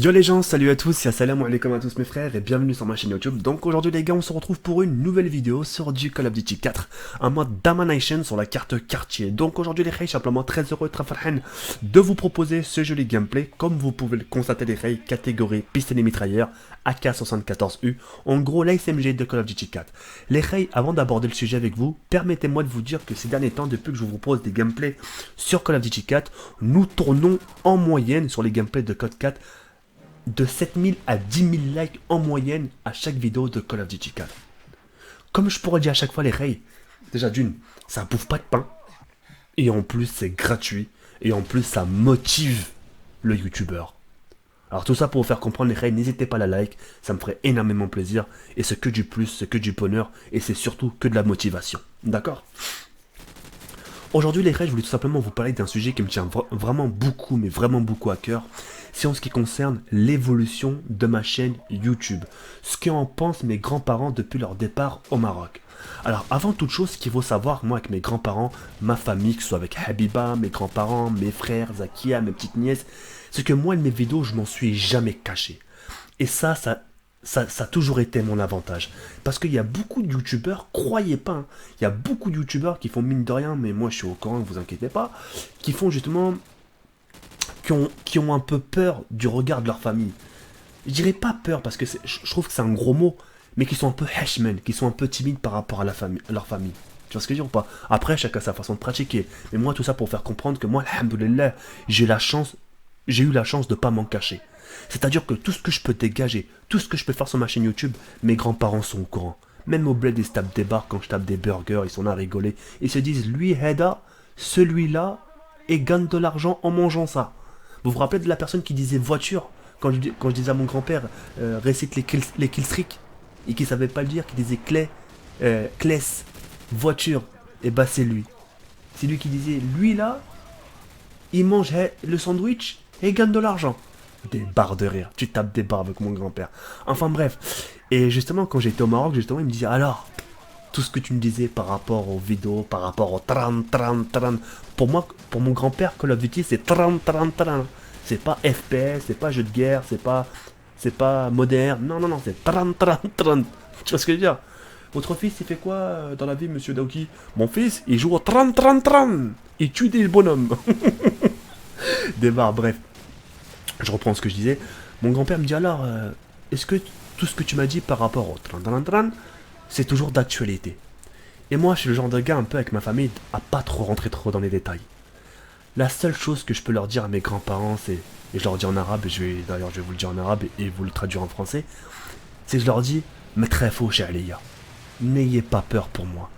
Yo les gens, salut à tous, et salam alaikum à tous mes frères et bienvenue sur ma chaîne YouTube. Donc aujourd'hui les gars, on se retrouve pour une nouvelle vidéo sur du Call of Duty 4, un mode Domination sur la carte quartier. Donc aujourd'hui les gars, simplement très heureux, très farhan de vous proposer ce joli gameplay. Comme vous pouvez le constater les gars, catégorie pistolet mitrailleur AK-74U, en gros la SMG de Call of Duty 4. Les gars, avant d'aborder le sujet avec vous, permettez-moi de vous dire que ces derniers temps, depuis que je vous propose des gameplays sur Call of Duty 4, nous tournons en moyenne sur les gameplays de Code 4 de 7000 à 10 000 likes en moyenne à chaque vidéo de Call of Duty 4. Comme je pourrais dire à chaque fois les rays, déjà d'une, ça bouffe pas de pain, et en plus c'est gratuit, et en plus ça motive le youtubeur. Alors tout ça pour vous faire comprendre les rays, n'hésitez pas à la like, ça me ferait énormément plaisir, et c'est que du plus, c'est que du bonheur, et c'est surtout que de la motivation. D'accord ? Aujourd'hui les rays, je voulais tout simplement vous parler d'un sujet qui me tient vraiment beaucoup, mais vraiment beaucoup à cœur. C'est en ce qui concerne l'évolution de ma chaîne YouTube. Ce qu'en pensent mes grands-parents depuis leur départ au Maroc. Alors avant toute chose, ce qu'il faut savoir, moi avec mes grands-parents, ma famille, que ce soit avec Habiba, mes grands-parents, mes frères, Zakia, mes petites nièces, c'est que moi de mes vidéos, je m'en suis jamais caché. Et ça a toujours été mon avantage. Parce qu'il y a beaucoup de youtubeurs, croyez pas, hein, il y a beaucoup de youtubeurs qui font mine de rien, mais moi je suis au courant, ne vous inquiétez pas, qui font justement, qui ont un peu peur du regard de leur famille. Je dirais pas peur, parce que je trouve que c'est un gros mot, mais qui sont un peu hashmen, qui sont un peu timides par rapport à, à leur famille. Tu vois ce que je veux dire ou pas? Après, chacun a sa façon de pratiquer. Mais moi, tout ça pour faire comprendre que moi, alhamdoulilah, j'ai eu la chance de pas m'en cacher. C'est-à-dire que tout ce que je peux dégager, tout ce que je peux faire sur ma chaîne YouTube, mes grands-parents sont au courant. Même au bled, ils se tapent des barres quand je tape des burgers, ils sont là à rigoler. Ils se disent, lui, Heda, celui-là, et gagne de l'argent en mangeant ça. Vous vous rappelez de la personne qui disait voiture quand je disais à mon grand-père, récite les killstreaks, et qui savait pas le dire, qui disait clé, clés, voiture, et bah c'est lui. C'est lui qui disait, lui là, il mange le sandwich et il gagne de l'argent. Des barres de rire. Tu tapes des barres avec mon grand-père. Enfin bref. Et justement, quand j'étais au Maroc, justement, il me disait alors, tout ce que tu me disais par rapport aux vidéos, par rapport au tran, tran, tran. Pour moi, pour mon grand-père, Call of Duty, c'est tran, tran, tran. C'est pas FPS, c'est pas jeu de guerre, c'est pas moderne. Non, non, non, c'est tran, tran, tran. Tu vois ce que je veux dire? Votre fils, il fait quoi dans la vie, monsieur Daouki? Mon fils, il joue au tran, tran, tran. Il tue des bonhommes. Des barres, bref. Je reprends ce que je disais. Mon grand-père me dit alors, est-ce que tout ce que tu m'as dit par rapport au tran tran tran, c'est toujours d'actualité? Et moi, je suis le genre de gars un peu avec ma famille à pas trop rentrer trop dans les détails. La seule chose que je peux leur dire à mes grands-parents, c'est, et je leur dis en arabe, d'ailleurs je vais vous le dire en arabe et vous le traduire en français, c'est que je leur dis, mais très faux chez Aliya, n'ayez pas peur pour moi.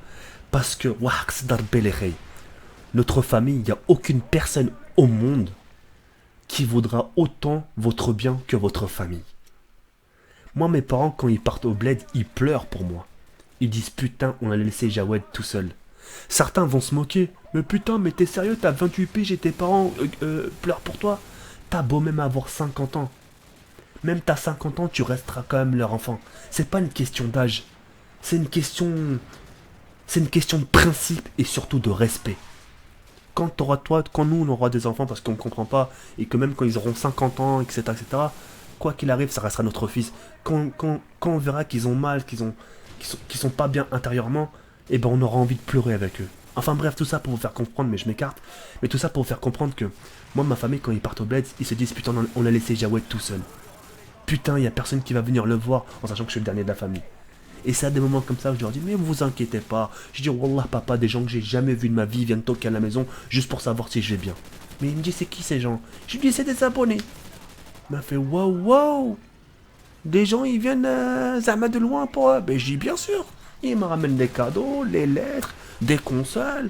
Parce que, notre famille, il n'y a aucune personne au monde qui vaudra autant votre bien que votre famille. Moi, mes parents, quand ils partent au bled, ils pleurent pour moi. Ils disent putain, on a laissé Jawed tout seul. Certains vont se moquer. Mais putain, mais t'es sérieux, t'as 28 piges et tes parents pleurent pour toi? T'as beau même avoir 50 ans. Même t'as 50 ans, tu resteras quand même leur enfant. C'est pas une question d'âge. C'est une question. C'est une question de principe et surtout de respect. Quand nous on aura des enfants parce qu'on ne comprend pas, et que même quand ils auront 50 ans, etc., quoi qu'il arrive, ça restera notre fils. Quand on verra qu'ils ont mal, qu'ils sont pas bien intérieurement, eh ben on aura envie de pleurer avec eux. Enfin bref, tout ça pour vous faire comprendre, mais je m'écarte, mais tout ça pour vous faire comprendre que moi, ma famille, quand ils partent au bled, ils se disent putain, on a laissé Jawed tout seul. Putain, il y a personne qui va venir le voir en sachant que je suis le dernier de la famille. Et c'est à des moments comme ça où je leur dis, mais vous inquiétez pas. Je dis, Wallah papa, des gens que j'ai jamais vus de ma vie viennent toquer à la maison juste pour savoir si je vais bien. Mais il me dit, c'est qui ces gens? Je lui dis, c'est des abonnés. Il m'a fait, waouh, waouh. Des gens, ils viennent Zama de loin pour eux. Ben je dis, bien sûr. Ils me ramènent des cadeaux, les lettres, des consoles.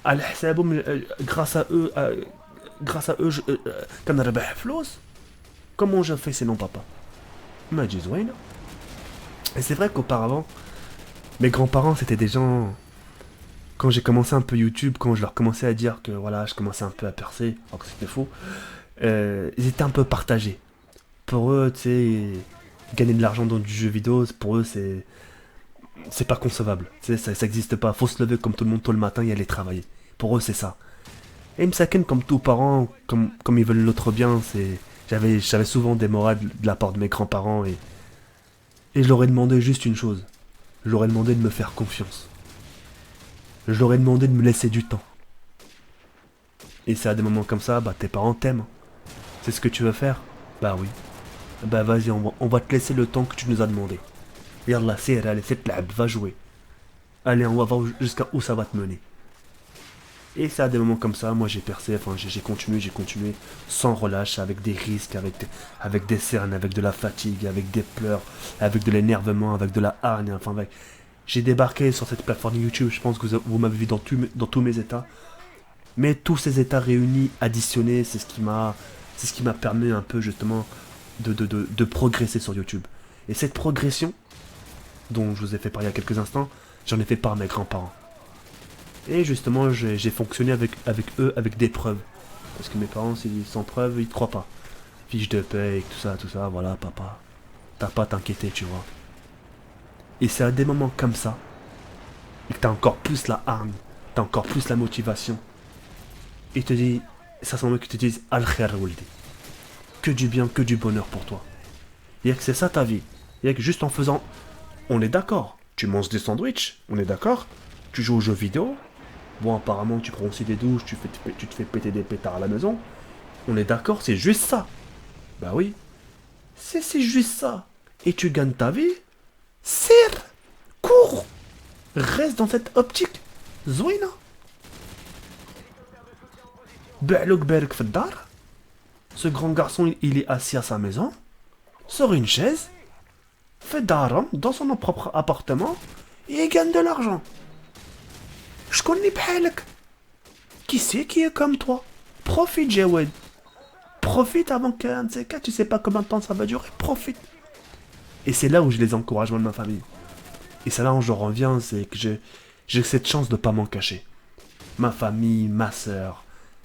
Grâce à eux, كان ربح فلوس. Comment je fais sinon papa? Il m'a dit, oui. Et c'est vrai qu'auparavant, mes grands-parents, c'était des gens... Quand j'ai commencé un peu YouTube, quand je leur commençais à dire que voilà, je commençais un peu à percer, alors que c'était faux, ils étaient un peu partagés. Pour eux, tu sais, gagner de l'argent dans du jeu vidéo, pour eux, c'est pas concevable. Tu sais, ça existe pas. Faut se lever comme tout le monde tôt le matin et aller travailler. Pour eux, c'est ça. Et Msaken, comme tous parents, comme ils veulent l'autre bien, J'avais souvent des morales de la part de mes grands-parents et je leur ai demandé juste une chose. Je leur ai demandé de me faire confiance. Je leur ai demandé de me laisser du temps. Et c'est à des moments comme ça, bah tes parents t'aiment. C'est ce que tu veux faire? Bah oui. Bah vas-y, on va te laisser le temps que tu nous as demandé. Yallah, c'est allez, c'est tlab, va jouer. Allez, on va voir jusqu'à où ça va te mener. Et c'est à des moments comme ça, moi j'ai percé, enfin j'ai continué, sans relâche, avec des risques, avec des cernes, avec de la fatigue, avec des pleurs, avec de l'énervement, avec de la hargne, enfin avec... J'ai débarqué sur cette plateforme YouTube, je pense que vous m'avez vu dans tous mes états. Mais tous ces états réunis, additionnés, c'est ce qui m'a permis un peu justement de progresser sur YouTube. Et cette progression, dont je vous ai fait parler il y a quelques instants, j'en ai fait par mes grands-parents. Et justement, j'ai fonctionné avec eux avec des preuves. Parce que mes parents, sans preuves, ils te croient pas. Fiche de paie, tout ça, voilà, papa. T'as pas à t'inquiéter, tu vois. Et c'est à des moments comme ça, et que t'as encore plus la hargne, t'as encore plus la motivation. Et te dit, ça c'est un moment qui te disent Al khair Waldi. Que du bien, que du bonheur pour toi. Il y a que c'est ça ta vie. Il y a que juste en faisant. On est d'accord. Tu manges des sandwichs, on est d'accord. Tu joues aux jeux vidéo. Bon, apparemment, tu prends aussi des douches, tu te fais péter des pétards à la maison. On est d'accord, c'est juste ça. Bah oui. C'est juste ça. Et tu gagnes ta vie. Serre. Cours. Reste dans cette optique. Zouina. Ba'louk barek f'dar. Ce grand garçon, il est assis à sa maison, sur une chaise, fait daram dans son propre appartement, et il gagne de l'argent. Je connais b'halek. Qui c'est qui est comme toi? Profite, Jawed. Profite avant qu'un de ces cas, tu sais pas combien de temps ça va durer. Profite. Et c'est là où j'ai les encouragements de ma famille. Et c'est là où je reviens, c'est que j'ai cette chance de pas m'en cacher. Ma famille, ma sœur,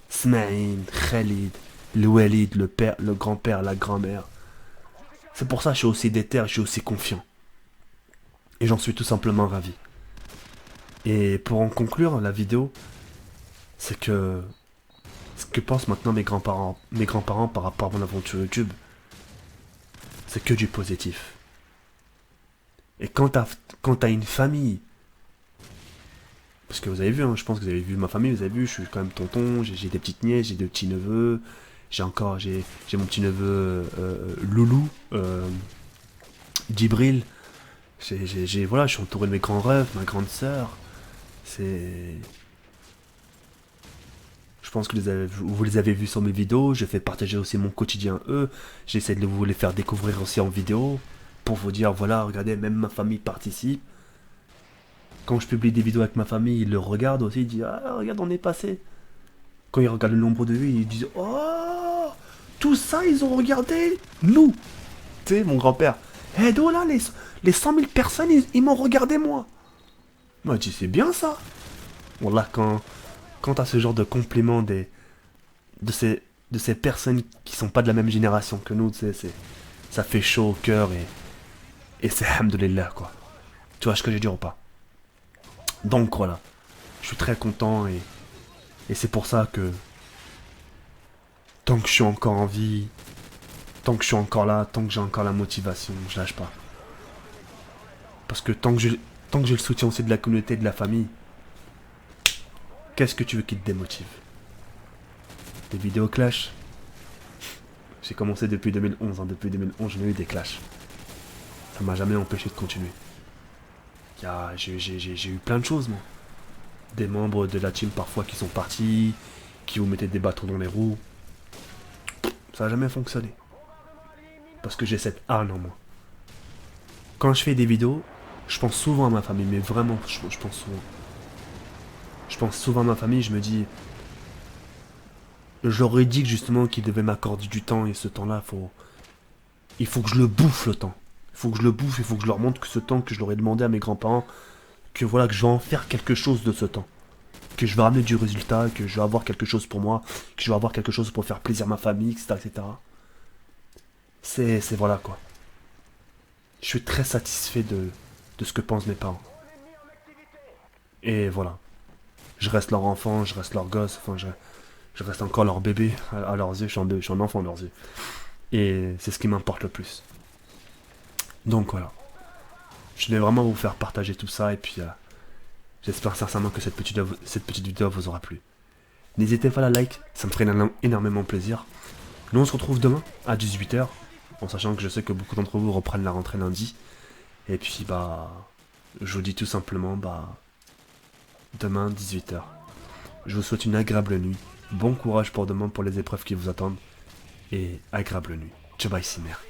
Smaïn, Khalid, le Walid, le père, le grand-père, la grand-mère. C'est pour ça que je suis aussi déter, je suis aussi confiant. Et j'en suis tout simplement ravi. Et pour en conclure la vidéo, c'est que ce que pensent maintenant mes grands-parents par rapport à mon aventure YouTube, c'est que du positif. Et quand t'as une famille, parce que vous avez vu, hein, je pense que vous avez vu ma famille, vous avez vu, je suis quand même tonton, j'ai des petites nièces, j'ai des petits neveux, j'ai mon petit neveu Loulou, Djibril, voilà, je suis entouré de mes grands rêves, ma grande sœur, c'est... Je pense que vous les avez vus sur mes vidéos, je fais partager aussi mon quotidien à eux, j'essaie de vous les faire découvrir aussi en vidéo, pour vous dire, voilà, regardez, même ma famille participe. Quand je publie des vidéos avec ma famille, ils le regardent aussi, ils disent, ah, regarde, on est passé. Quand ils regardent le nombre de vues, ils disent, oh, tout ça, ils ont regardé nous. Tu sais, mon grand-père, eh, d'où là, les 100 000 personnes, ils m'ont regardé moi. Moi, je dis, c'est bien ça. Voilà, quand t'as ce genre de compliments de ces personnes qui sont pas de la même génération que nous, tu sais, ça fait chaud au cœur et c'est hamdoulilah, quoi. Tu vois ce que j'ai dit ou pas? Donc voilà, je suis très content et c'est pour ça que tant que je suis encore en vie, tant que je suis encore là, tant que j'ai encore la motivation, je lâche pas. Parce que tant que j'ai le soutien aussi de la communauté et de la famille, qu'est-ce que tu veux qui te démotive? Des vidéos clash? J'ai commencé depuis 2011, hein. Depuis 2011 j'en ai eu des clashs. Ça m'a jamais empêché de continuer. J'ai eu plein de choses, moi. Des membres de la team parfois qui sont partis, qui vous mettaient des bâtons dans les roues. Ça n'a jamais fonctionné. Parce que j'ai cette hargne en moi. Quand je fais des vidéos, je pense souvent à ma famille, mais vraiment, je pense souvent. Je pense souvent à ma famille, je me dis... J'aurais dit que justement qu'ils devaient m'accorder du temps, et ce temps-là, il faut que je le bouffe, le temps. Il faut que je le bouffe, il faut que je leur montre que ce temps que je leur ai demandé à mes grands-parents, que voilà, que je vais en faire quelque chose de ce temps. Que je vais ramener du résultat, que je vais avoir quelque chose pour moi, que je vais avoir quelque chose pour faire plaisir à ma famille, etc. etc. C'est voilà quoi. Je suis très satisfait de ce que pensent mes parents. Et voilà. Je reste leur enfant, je reste leur gosse, enfin je reste encore leur bébé à leurs yeux, je suis un enfant à leurs yeux. Et c'est ce qui m'importe le plus. Donc voilà. Je voulais vraiment vous faire partager tout ça et puis j'espère sincèrement que cette petite vidéo vous aura plu. N'hésitez pas à la like, ça me ferait énormément plaisir. Nous on se retrouve demain à 18 h, en sachant que je sais que beaucoup d'entre vous reprennent la rentrée lundi. Et puis bah, je vous dis tout simplement bah, demain 18 h. Je vous souhaite une agréable nuit. Bon courage pour demain pour les épreuves qui vous attendent. Et agréable nuit. Ciao bye Cimer.